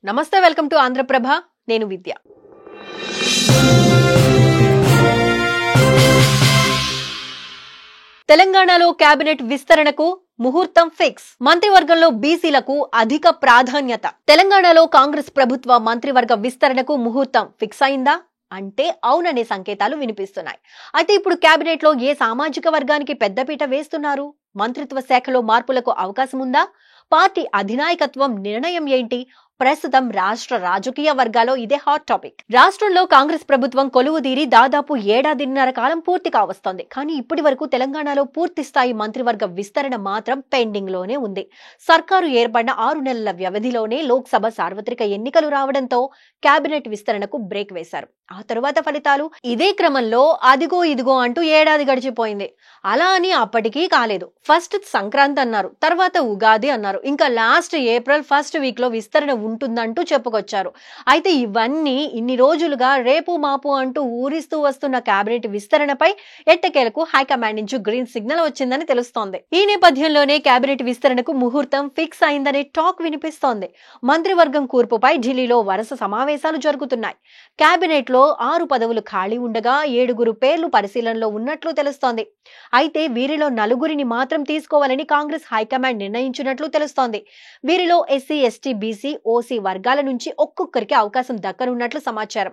నమస్తే, welcome to Andhraprabha. నేను విద్య. తెలంగాణలో కేబినెట్ విస్తరణకు ముహూర్తం ఫిక్స్. మంత్రివర్గంలో బీసీలకు అధిక ప్రాధాన్యత. తెలంగాణలో కాంగ్రెస్ ప్రభుత్వ మంత్రివర్గ విస్తరణకు ముహూర్తం ఫిక్స్ అయిందా అంటే అవుననే సంకేతాలు వినిపిస్తున్నాయి. అయితే ఇప్పుడు కేబినెట్ లో ఏ సామాజిక వర్గానికి పెద్దపీట వేస్తున్నారు? మంత్రిత్వ శాఖలో మార్పులకు అవకాశం ఉందా? పార్టీ అధినాయకత్వం నిర్ణయం ఏంటి? ప్రస్తుతం రాష్ట్ర రాజకీయ వర్గాల్లో ఇదే హాట్ టాపిక్. రాష్ట్రంలో కాంగ్రెస్ ప్రభుత్వం కొలువుదీరి దాదాపు ఏడాదిన్నర కాలం పూర్తి కావస్తోంది. కానీ ఇప్పటి వరకు తెలంగాణలో పూర్తి స్థాయి మంత్రివర్గ విస్తరణ మాత్రం పెండింగ్ లోనే ఉంది. సర్కారు ఏర్పడిన 6 నెలల వ్యవధిలోనే లోక్సభ సార్వత్రిక ఎన్నికలు రావడంతో కేబినెట్ విస్తరణకు బ్రేక్ వేశారు. ఆ తరువాత ఫలితాలు ఇదే క్రమంలో అదిగో ఇదిగో అంటూ ఏడాది గడిచిపోయింది. అలా అని అప్పటికీ కాలేదు. ఫస్ట్ సంక్రాంతి అన్నారు, తర్వాత ఉగాది అన్నారు, ఇంకా లాస్ట్ ఏప్రిల్ ఫస్ట్ వీక్ లో విస్తరణ ఉంటుందంటూ చెప్పుకొచ్చారు. అయితే ఇవన్నీ ఇన్ని రోజులుగా రేపు మాపు అంటూ ఊరిస్తూ వస్తున్న కేబినెట్ విస్తరణపై ఎట్టకేలకు హైకమాండ్ నుంచి గ్రీన్ సిగ్నల్ వచ్చిందని తెలుస్తోంది. ఈ నేపథ్యంలోనే కేబినెట్ విస్తరణకు ముహూర్తం ఫిక్స్ అయిందనే టాక్ వినిపిస్తోంది. మంత్రివర్గం కూర్పుపై ఢిల్లీలో వరుస సమావేశాలు జరుగుతున్నాయి. కేబినెట్ లో 6 పదవులు ఖాళీ ఉండగా 7 పేర్లు పరిశీలనలో ఉన్నట్లు తెలుస్తోంది. అయితే వీరిలో 4 మాత్రం తీసుకోవాలని కాంగ్రెస్ హైకమాండ్ నిర్ణయించినట్లు తెలుస్తోంది. వీరిలో ఎస్సీ, ఎస్టీ, బీసీ, ఓసీ వర్గాల నుంచి ఒక్కొక్కరికి అవకాశం దక్కనున్నట్లు సమాచారం.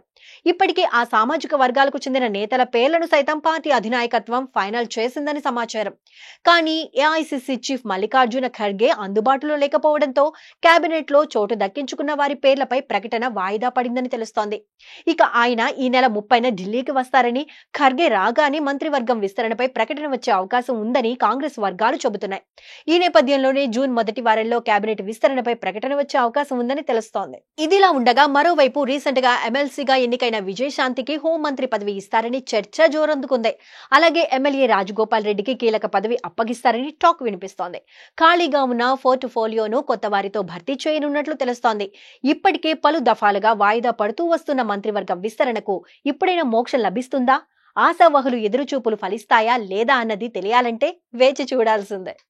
ఇప్పటికే ఆ సామాజిక వర్గాలకు చెందిన నేతల పేర్లను సైతం పార్టీ అధినాయకత్వం ఫైనల్ చేసిందని సమాచారం. కానీ ఏఐసీసీ చీఫ్ మల్లికార్జున ఖర్గే అందుబాటులో లేకపోవడంతో కేబినెట్ లో చోటు దక్కించుకున్న వారి పేర్లపై ప్రకటన వాయిదా పడిందని తెలుస్తోంది. ఇక ఆయన ఈ నెల 30న ఢిల్లీకి వస్తారని, ఖర్గే రాగానే మంత్రివర్గం విస్తరణపై ప్రకటన వచ్చే అవకాశం ఉందని కాంగ్రెస్ వర్గాలు చెబుతున్నాయి. ఈ నేపథ్యంలోనే జూన్ మొదటి వారంలో కేబినెట్ విస్తరణపై ప్రకటన వచ్చే అవకాశం ఉందని తెలుస్తోంది. ఇదిలా ఉండగా మరోవైపు రీసెంట్ గా ఎమ్మెల్సీగా ఎన్నికైన విజయశాంతికి హోంమంత్రి పదవి ఇస్తారని చర్చ జోరందుకుంది. అలాగే ఎమ్మెల్యే రాజగోపాల్ రెడ్డికి కీలక పదవి అప్పగిస్తారని టాక్ వినిపిస్తోంది. ఖాళీగా ఉన్న పోర్ట్ఫోలియోను కొత్త వారితో భర్తీ చేయనున్నట్లు తెలుస్తోంది. ఇప్పటికే పలు దఫాలుగా వాయిదా పడుతూ వస్తున్న మంత్రివర్గ విస్తరణకు ఇప్పుడైనా మోక్షం లభిస్తుందా? ఆశావహులు ఎదురుచూపులు ఫలిస్తాయా లేదా అన్నది తెలియాలంటే వేచి చూడాల్సిందే.